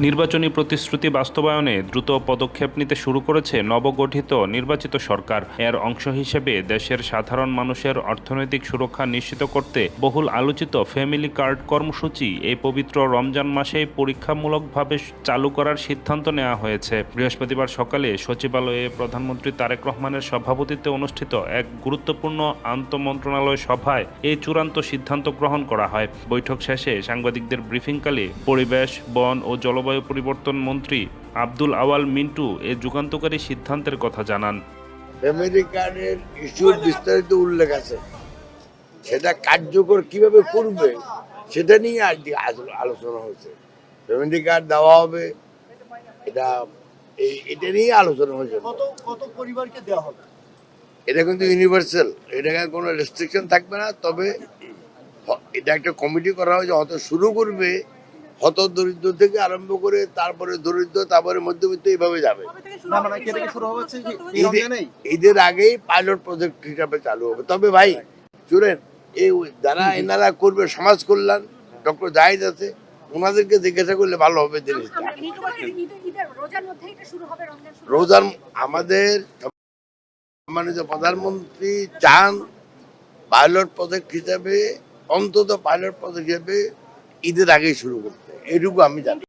নির্বাচনী প্রতিশ্রুতি বাস্তবায়নে দ্রুত পদক্ষেপ নিতে শুরু করেছে নবগঠিত নির্বাচিত সরকার। এর অংশ হিসেবে দেশের সাধারণ মানুষের অর্থনৈতিক সুরক্ষা নিশ্চিত করতে বহুল আলোচিত ফ্যামিলি কার্ড কর্মসূচি এই পবিত্র রমজান মাসেই পরীক্ষামূলকভাবে চালু করার সিদ্ধান্ত নেওয়া হয়েছে। বৃহস্পতিবার সকালে সচিবালয়ে প্রধানমন্ত্রী তারেক রহমানের সভাপতিত্বে অনুষ্ঠিত এক গুরুত্বপূর্ণ আন্তঃমন্ত্রণালয় সভায় এই চূড়ান্ত সিদ্ধান্ত গ্রহণ করা হয়। বৈঠক শেষে সাংবাদিকদের ব্রিফিংকালে পরিবেশ, বন ও জলবায়ু পরিবর্তন মন্ত্রী আব্দুল আওয়াল মিন্টু এ যুগান্তকারী সিদ্ধান্তের কথা জানান। ফ্যামিলি কার্ডের ইস্যুর বিস্তারিত উল্লেখ আছে, সেটা কার্যকর কিভাবে করবে সেটা নিয়ে আজকে আলোচনা হয়েছে। ফ্যামিলি কার্ড দেওয়া হবে, এটা নিয়ে আলোচনা হয়েছে। কত পরিবারকে দেওয়া হবে? এটা কিন্তু ইউনিভার্সাল, এটা কোনো রেস্ট্রিকশন থাকবে না। তবে এটা একটা কমিটি করা হয়েছে, হয়তো শুরু করবে হত দরিদ্র থেকে আরম্ভ করে তারপরে দরিদ্র, তারপরে মধ্যবিত্ত, এইভাবে যাবে। ঈদের আগেই পাইলট প্রজেক্ট হিসাবে চালু হবে। তবে ভাই শুনেন, এই যারা এনারা করবে সমাজ কল্যাণ, ডক্টর জাহিদ আছে, ওনাদেরকে জিজ্ঞাসা করলে ভালো হবে জিনিসটা। রোজার আমাদের সম্মানিত প্রধানমন্ত্রী চান পাইলট প্রজেক্ট হিসাবে, অন্তত পাইলট প্রজেক্ট হিসাবে ঈদের আগেই শুরু করতে, এটুকু আমি জানি।